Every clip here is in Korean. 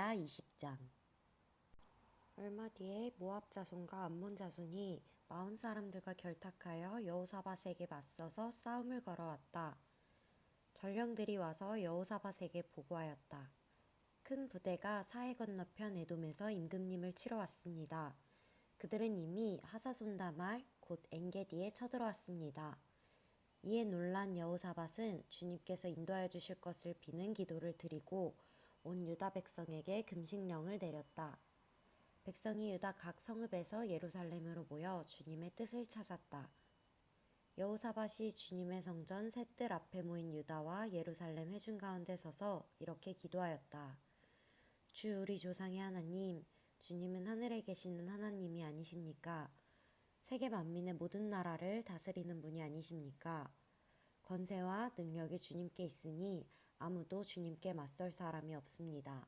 이사야 20장. 얼마 뒤에 모압 자손과 암몬 자손이 마온 사람들과 결탁하여 여호사밧에게 맞서서 싸움을 걸어왔다. 전령들이 와서 여호사밧에게 보고하였다. 큰 부대가 사해 건너편 에돔에서 임금님을 치러 왔습니다. 그들은 이미 하사손다말 곧 엔게디에 쳐들어왔습니다. 이에 놀란 여호사밧은 주님께서 인도하여 주실 것을 비는 기도를 드리고 온 유다 백성에게 금식령을 내렸다. 백성이 유다 각 성읍에서 예루살렘으로 모여 주님의 뜻을 찾았다. 여호사밧이 주님의 성전 셋뜰 앞에 모인 유다와 예루살렘 회중 가운데 서서 이렇게 기도하였다. 주 우리 조상의 하나님, 주님은 하늘에 계시는 하나님이 아니십니까? 세계 만민의 모든 나라를 다스리는 분이 아니십니까? 권세와 능력이 주님께 있으니 아무도 주님께 맞설 사람이 없습니다.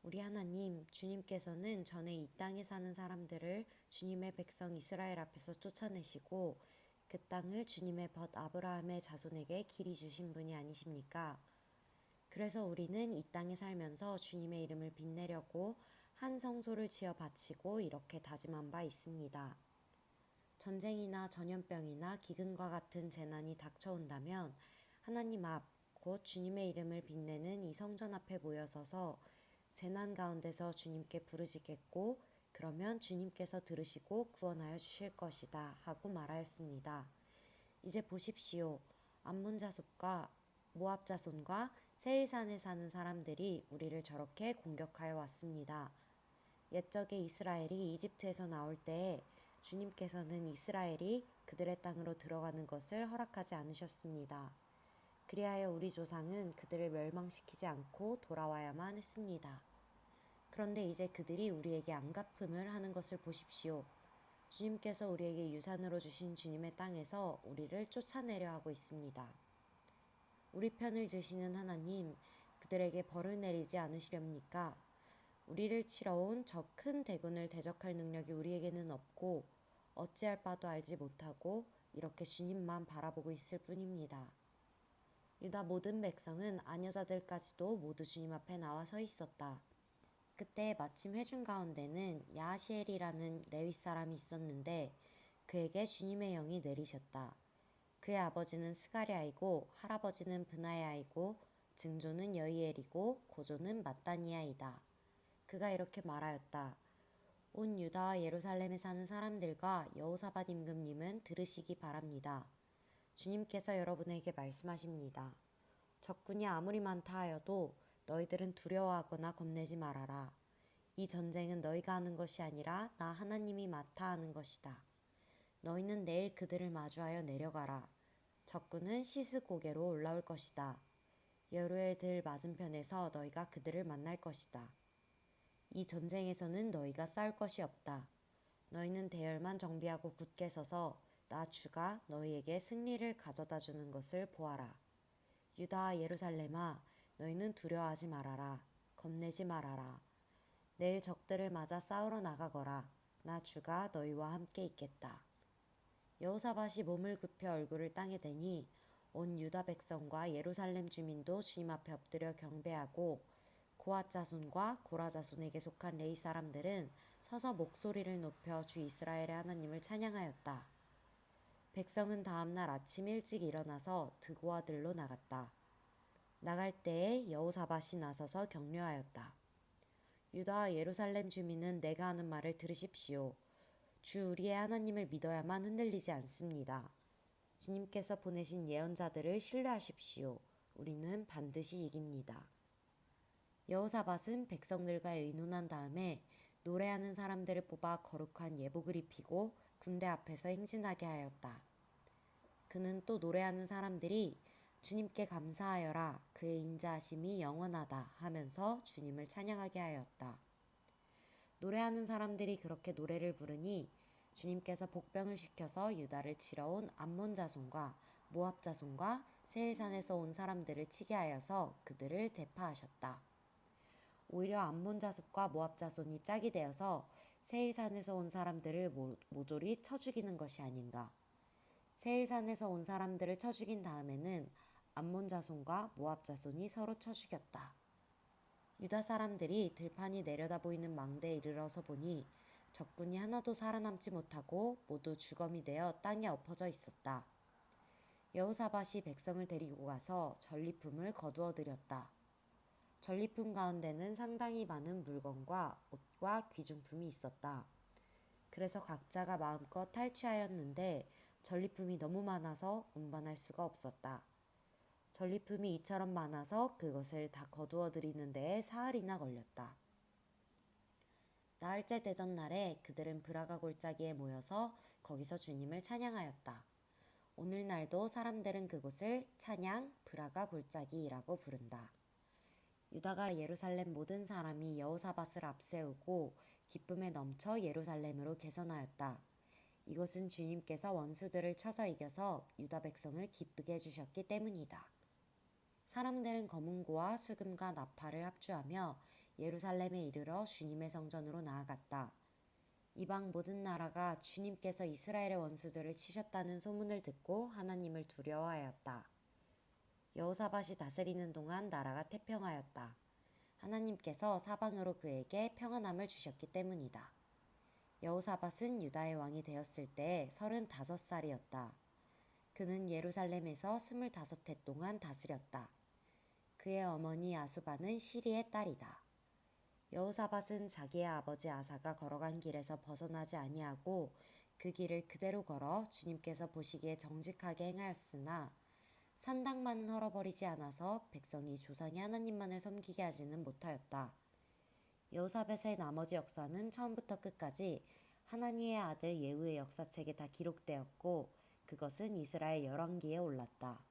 우리 하나님, 주님께서는 전에 이 땅에 사는 사람들을 주님의 백성 이스라엘 앞에서 쫓아내시고 그 땅을 주님의 벗 아브라함의 자손에게 길이 주신 분이 아니십니까? 그래서 우리는 이 땅에 살면서 주님의 이름을 빛내려고 한 성소를 지어 바치고 이렇게 다짐한 바 있습니다. 전쟁이나 전염병이나 기근과 같은 재난이 닥쳐온다면 하나님 앞, 곧 주님의 이름을 빛내는 이 성전 앞에 모여서서 재난 가운데서 주님께 부르짖겠고 그러면 주님께서 들으시고 구원하여 주실 것이다 하고 말하였습니다. 이제 보십시오. 암몬 자손과 모압 자손과 세일산에 사는 사람들이 우리를 저렇게 공격하여 왔습니다. 옛적에 이스라엘이 이집트에서 나올 때에 주님께서는 이스라엘이 그들의 땅으로 들어가는 것을 허락하지 않으셨습니다. 그리하여 우리 조상은 그들을 멸망시키지 않고 돌아와야만 했습니다. 그런데 이제 그들이 우리에게 안갚음을 하는 것을 보십시오. 주님께서 우리에게 유산으로 주신 주님의 땅에서 우리를 쫓아내려 하고 있습니다. 우리 편을 드시는 하나님, 그들에게 벌을 내리지 않으시렵니까? 우리를 치러 온 저 큰 대군을 대적할 능력이 우리에게는 없고 어찌할 바도 알지 못하고 이렇게 주님만 바라보고 있을 뿐입니다. 유다 모든 백성은 아녀자들까지도 모두 주님 앞에 나와 서 있었다. 그때 마침 회중 가운데는 야하시엘이라는 레위 사람이 있었는데 그에게 주님의 영이 내리셨다. 그의 아버지는 스가랴이고 할아버지는 브나야이고 증조는 여이엘이고 고조는 mat단이야이다. 그가 이렇게 말하였다. 온 유다와 예루살렘에 사는 사람들과 여호사밧 임금님은 들으시기 바랍니다. 주님께서 여러분에게 말씀하십니다. 적군이 아무리 많다 하여도 너희들은 두려워하거나 겁내지 말아라. 이 전쟁은 너희가 하는 것이 아니라 나 하나님이 맡아 하는 것이다. 너희는 내일 그들을 마주하여 내려가라. 적군은 시스 고개로 올라올 것이다. 여루엘 들 맞은편에서 너희가 그들을 만날 것이다. 이 전쟁에서는 너희가 싸울 것이 없다. 너희는 대열만 정비하고 굳게 서서 나 주가 너희에게 승리를 가져다 주는 것을 보아라. 유다와 예루살렘아, 너희는 두려워하지 말아라. 겁내지 말아라. 내일 적들을 맞아 싸우러 나가거라. 나 주가 너희와 함께 있겠다. 여호사밧이 몸을 굽혀 얼굴을 땅에 대니 온 유다 백성과 예루살렘 주민도 주님 앞에 엎드려 경배하고 고앗 자손과 고라 자손에게 속한 레위 사람들은 서서 목소리를 높여 주 이스라엘의 하나님을 찬양하였다. 백성은 다음날 아침 일찍 일어나서 드고아들로 나갔다. 나갈 때에 여호사밧이 나서서 격려하였다. 유다와 예루살렘 주민은 내가 하는 말을 들으십시오. 주 우리의 하나님을 믿어야만 흔들리지 않습니다. 주님께서 보내신 예언자들을 신뢰하십시오. 우리는 반드시 이깁니다. 여호사밧은 백성들과 의논한 다음에 노래하는 사람들을 뽑아 거룩한 예복을 입히고 군대 앞에서 행진하게 하였다. 그는 또 노래하는 사람들이 주님께 감사하여라 그의 인자하심이 영원하다 하면서 주님을 찬양하게 하였다. 노래하는 사람들이 그렇게 노래를 부르니 주님께서 복병을 시켜서 유다를 치러 온 암몬 자손과 모압 자손과 세일산에서 온 사람들을 치게 하여서 그들을 대파하셨다. 오히려 암몬 자손과 모압 자손이 짝이 되어서 세일산에서 온 사람들을 모조리 쳐 죽이는 것이 아닌가. 세일산에서 온 사람들을 쳐 죽인 다음에는 암몬 자손과 모압 자손이 서로 쳐 죽였다. 유다 사람들이 들판이 내려다 보이는 망대에 이르러서 보니 적군이 하나도 살아남지 못하고 모두 주검이 되어 땅에 엎어져 있었다. 여호사밧이 백성을 데리고 가서 전리품을 거두어 들였다. 전리품 가운데는 상당히 많은 물건과 옷과 귀중품이 있었다. 그래서 각자가 마음껏 탈취하였는데 전리품이 너무 많아서 운반할 수가 없었다. 전리품이 이처럼 많아서 그것을 다 거두어 들이는 데에 사흘이나 걸렸다. 나흘째 되던 날에 그들은 브라가 골짜기에 모여서 거기서 주님을 찬양하였다. 오늘날도 사람들은 그곳을 찬양 브라가 골짜기라고 부른다. 유다가 예루살렘 모든 사람이 여호사밧을 앞세우고 기쁨에 넘쳐 예루살렘으로 개선하였다. 이것은 주님께서 원수들을 쳐서 이겨서 유다 백성을 기쁘게 해주셨기 때문이다. 사람들은 검은고와 수금과 나팔을 합주하며 예루살렘에 이르러 주님의 성전으로 나아갔다. 이방 모든 나라가 주님께서 이스라엘의 원수들을 치셨다는 소문을 듣고 하나님을 두려워하였다. 여호사밧이 다스리는 동안 나라가 태평하였다. 하나님께서 사방으로 그에게 평안함을 주셨기 때문이다. 여호사밧은 유다의 왕이 되었을 때 35살이었다. 그는 예루살렘에서 25해 동안 다스렸다. 그의 어머니 아수바는 시리의 딸이다. 여호사밧은 자기의 아버지 아사가 걸어간 길에서 벗어나지 아니하고 그 길을 그대로 걸어 주님께서 보시기에 정직하게 행하였으나 산당만은 헐어버리지 않아서 백성이 조상이 하나님만을 섬기게 하지는 못하였다. 여호사밧의 나머지 역사는 처음부터 끝까지 하나니의 아들 예후의 역사책에 다 기록되었고 그것은 이스라엘 열왕기에 올랐다.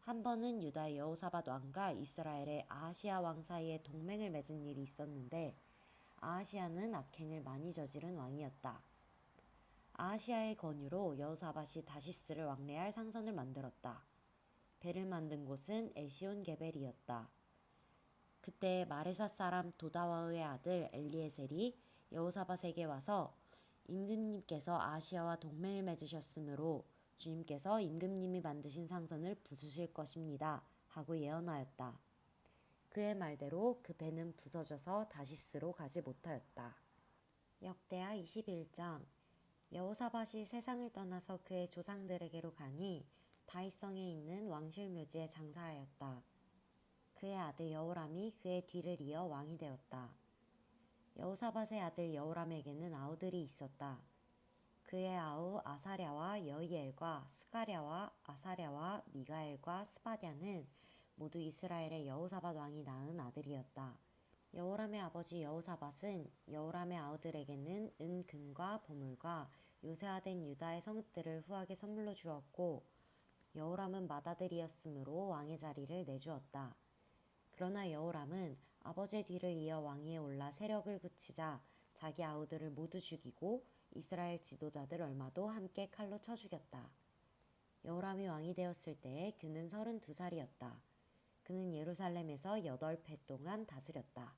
한 번은 유다의 여호사밧 왕과 이스라엘의 아하시야 왕 사이에 동맹을 맺은 일이 있었는데 아하시야는 악행을 많이 저지른 왕이었다. 아하시야의 권유로 여호사밧이 다시스를 왕래할 상선을 만들었다. 배를 만든 곳은 에시온 게벨이었다. 그때 마레사 사람 도다와의 아들 엘리에셀이 여호사밧에게 와서 임금님께서 아하시야와 동맹을 맺으셨으므로 주님께서 임금님이 만드신 상선을 부수실 것입니다. 하고 예언하였다. 그의 말대로 그 배는 부서져서 다시스로 가지 못하였다. 역대하 21장 여호사밧이 세상을 떠나서 그의 조상들에게로 가니 다윗성에 있는 왕실 묘지에 장사하였다. 그의 아들 여호람이 그의 뒤를 이어 왕이 되었다. 여호사밧의 아들 여호람에게는 아우들이 있었다. 그의 아우 아사랴와 여이엘과 스가랴와 아사랴와 미가엘과 스바랴는 모두 이스라엘의 여호사밧 왕이 낳은 아들이었다. 여호람의 아버지 여호사밧은 여호람의 아우들에게는 은, 금과 보물과 요새화된 유다의 성읍들을 후하게 선물로 주었고 여호람은 맏아들이었으므로 왕의 자리를 내주었다. 그러나 여호람은 아버지의 뒤를 이어 왕위에 올라 세력을 굳히자 자기 아우들을 모두 죽이고 이스라엘 지도자들 얼마도 함께 칼로 쳐 죽였다. 여호람이 왕이 되었을 때에 그는 32살이었다. 그는 예루살렘에서 8해 동안 다스렸다.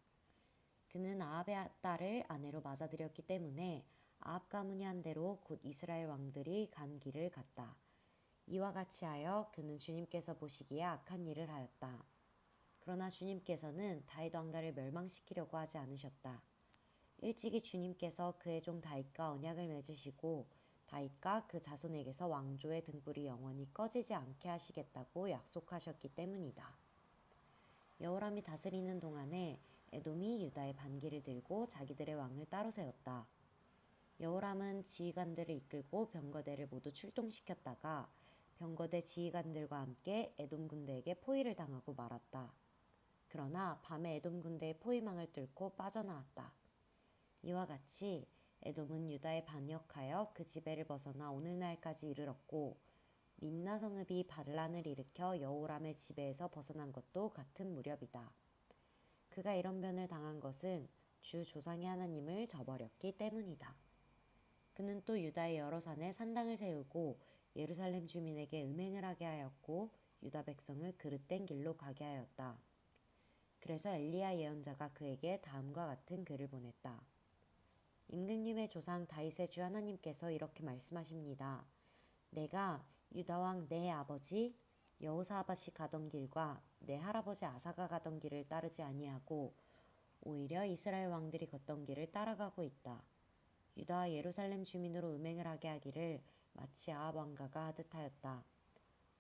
그는 아합의 딸을 아내로 맞아들였기 때문에 아합 가문이 한 대로 곧 이스라엘 왕들이 간 길을 갔다. 이와 같이 하여 그는 주님께서 보시기에 악한 일을 하였다. 그러나 주님께서는 다윗 왕가를 멸망시키려고 하지 않으셨다. 일찍이 주님께서 그의 종 다윗과 언약을 맺으시고 다윗과 그 자손에게서 왕조의 등불이 영원히 꺼지지 않게 하시겠다고 약속하셨기 때문이다. 여호람이 다스리는 동안에 에돔이 유다의 반기를 들고 자기들의 왕을 따로 세웠다. 여호람은 지휘관들을 이끌고 병거대를 모두 출동시켰다가 병거대 지휘관들과 함께 에돔 군대에게 포위를 당하고 말았다. 그러나 밤에 에돔 군대의 포위망을 뚫고 빠져나왔다. 이와 같이 에돔은 유다에 반역하여 그 지배를 벗어나 오늘날까지 이르렀고 림나 성읍이 반란을 일으켜 여호람의 지배에서 벗어난 것도 같은 무렵이다. 그가 이런 변을 당한 것은 주 조상의 하나님을 저버렸기 때문이다. 그는 또 유다의 여러 산에 산당을 세우고 예루살렘 주민에게 음행을 하게 하였고 유다 백성을 그릇된 길로 가게 하였다. 그래서 엘리야 예언자가 그에게 다음과 같은 글을 보냈다. 임금님의 조상 다윗의 주 하나님께서 이렇게 말씀하십니다. 내가 유다 왕 내 아버지 여호사밧이 가던 길과 내 할아버지 아사가 가던 길을 따르지 아니하고 오히려 이스라엘 왕들이 걷던 길을 따라가고 있다. 유다와 예루살렘 주민으로 음행을 하게 하기를 마치 아합 왕가가 하듯 하였다.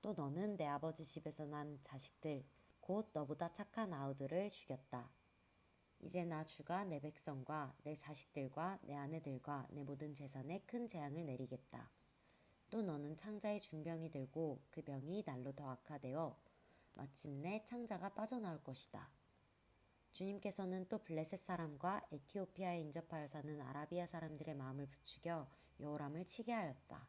또 너는 내 아버지 집에서 난 자식들 곧 너보다 착한 아우들을 죽였다. 이제 나 주가 내 백성과 내 자식들과 내 아내들과 내 모든 재산에 큰 재앙을 내리겠다. 또 너는 창자의 중병이 들고 그 병이 날로 더 악화되어 마침내 창자가 빠져나올 것이다. 주님께서는 또 블레셋 사람과 에티오피아에 인접하여 사는 아라비아 사람들의 마음을 부추겨 여호람을 치게 하였다.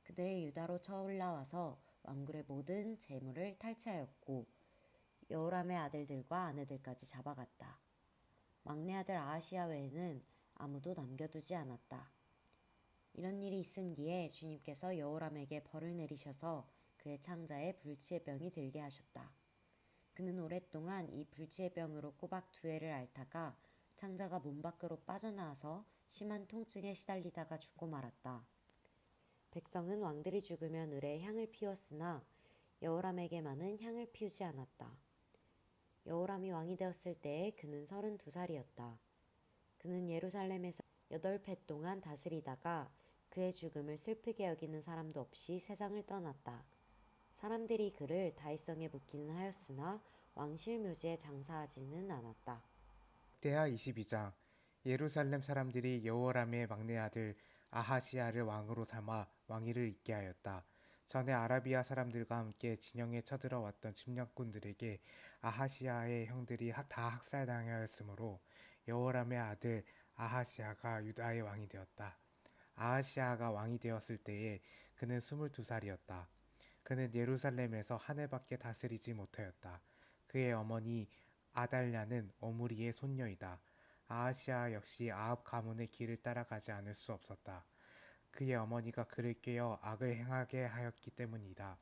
그들의 유다로 쳐 올라와서 왕굴의 모든 재물을 탈취하였고 여호람의 아들들과 아내들까지 잡아갔다. 막내 아들 아하시야 외에는 아무도 남겨두지 않았다. 이런 일이 있은기에 주님께서 여호람에게 벌을 내리셔서 그의 창자에 불치의 병이 들게 하셨다. 그는 오랫동안 이 불치의 병으로 꼬박 2해를 앓다가 창자가 몸 밖으로 빠져나와서 심한 통증에 시달리다가 죽고 말았다. 백성은 왕들이 죽으면 을에 향을 피웠으나 여호람에게만은 향을 피우지 않았다. 여호람이 왕이 되었을 때에 그는 32살이었다. 그는 예루살렘에서 8해 동안 다스리다가 그의 죽음을 슬프게 여기는 사람도 없이 세상을 떠났다. 사람들이 그를 다윗성에 묻기는 하였으나 왕실 묘지에 장사하지는 않았다. 역대하 22장. 예루살렘 사람들이 여호람의 막내 아들 아하시야를 왕으로 삼아 왕위를 잇게 하였다. 전에 아라비아 사람들과 함께 진영에 쳐들어왔던 침략군들에게 아하시야의 형들이 다 학살당하였으므로 여호람의 아들 아하시야가 유다의 왕이 되었다. 아하시야가 왕이 되었을 때에 그는 22살이었다. 그는 예루살렘에서 한 해밖에 다스리지 못하였다. 그의 어머니 아달랴는 오므리의 손녀이다. 아하시야 역시 아합 가문의 길을 따라가지 않을 수 없었다. 그의 어머니가 그를 꾀어 악을 행하게 하였기 때문이다.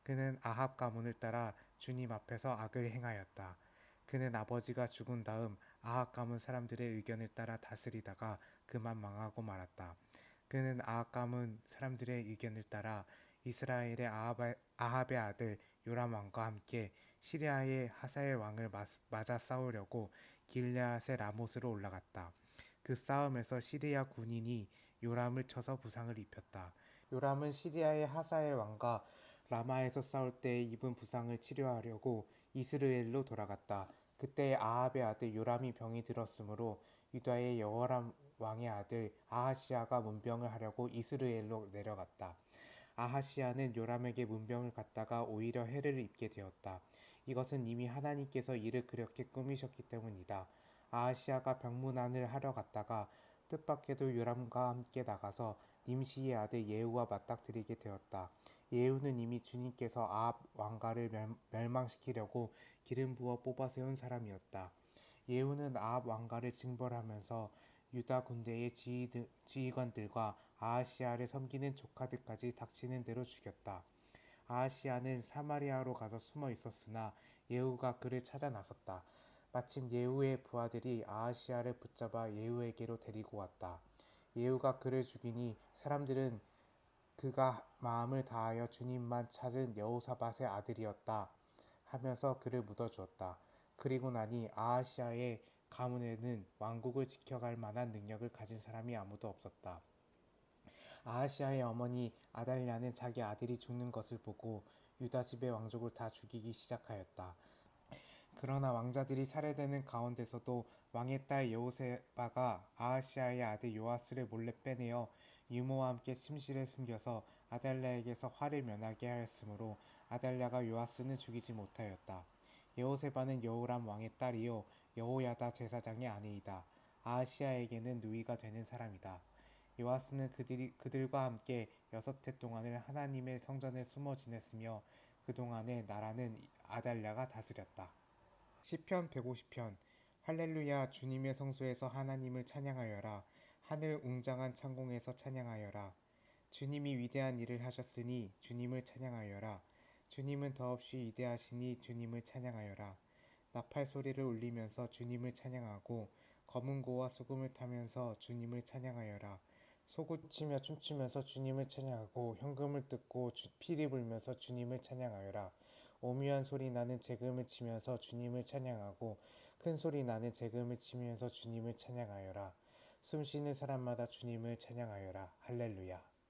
그는 아합 가문을 따라 주님 앞에서 악을 행하였다. 그는 아버지가 죽은 다음 아합 가문 사람들의 의견을 따라 다스리다가 그만 망하고 말았다. 그는 아합 가문 사람들의 의견을 따라 이스라엘의 아합의 아들 요람 왕과 함께 시리아의 하사엘 왕을 맞아 싸우려고 길르앗의 라못으로 올라갔다. 그 싸움에서 시리아 군인이 요람을 쳐서 부상을 입혔다. 요람은 시리아의 하사엘 왕과 라마에서 싸울 때 입은 부상을 치료하려고 이스라엘로 돌아갔다. 그때 아합의 아들 요람이 병이 들었으므로 유다의 여호람 왕의 아들 아하시야가 문병을 하려고 이스라엘로 내려갔다. 아하시야는 요람에게 문병을 갖다가 오히려 해를 입게 되었다. 이것은 이미 하나님께서 이를 그렇게 꾸미셨기 때문이다. 아하시야가 병문안을 하러 갔다가 뜻밖에도 요람과 함께 나가서 님시의 아들 예후와 맞닥뜨리게 되었다. 예후는 이미 주님께서 아합 왕가를 멸망시키려고 기름 부어 뽑아 세운 사람이었다. 예후는 아합 왕가를 징벌하면서 유다 군대의 지휘관들과 아하시야를 섬기는 조카들까지 닥치는 대로 죽였다. 아하시야는 사마리아로 가서 숨어 있었으나 예후가 그를 찾아 나섰다. 마침 예후의 부하들이 아하시야를 붙잡아 예후에게로 데리고 왔다. 예후가 그를 죽이니 사람들은 그가 마음을 다하여 주님만 찾은 여호사밧의 아들이었다 하면서 그를 묻어주었다. 그리고 나니 아하시야의 가문에는 왕국을 지켜갈 만한 능력을 가진 사람이 아무도 없었다. 아하시야의 어머니 아달랴는 자기 아들이 죽는 것을 보고 유다 집의 왕족을 다 죽이기 시작하였다. 그러나 왕자들이 살해되는 가운데서도 왕의 딸 여호세바가 아하시야의 아들 요아스를 몰래 빼내어 유모와 함께 침실에 숨겨서 아달랴에게서 화를 면하게 하였으므로 아달랴가 요아스는 죽이지 못하였다. 여호세바는 여호람 왕의 딸이요 여호야다 제사장의 아내이다. 아하시야에게는 누이가 되는 사람이다. 요아스는 그들과 함께 6해 동안을 하나님의 성전에 숨어 지냈으며 그동안에 나라는 아달랴가 다스렸다. 시편 150편. 할렐루야. 주님의 성소에서 하나님을 찬양하여라. 하늘 웅장한 창공에서 찬양하여라. 주님이 위대한 일을 하셨으니 주님을 찬양하여라. 주님은 더없이 위대하시니 주님을 찬양하여라. 나팔 소리를 울리면서 주님을 찬양하고 검은 고와 수금을 타면서 주님을 찬양하여라. 솟구치며 춤추면서 주님을 찬양하고 현금을 뜯고 피리 불면서 주님을 찬양하여라. 오묘한 소리 나는 재금을 치면서 주님을 찬양하고 큰 소리 나는 재금을 치면서 주님을 찬양하여라. 숨쉬는 사람마다 주님을 찬양하여라. 할렐루야.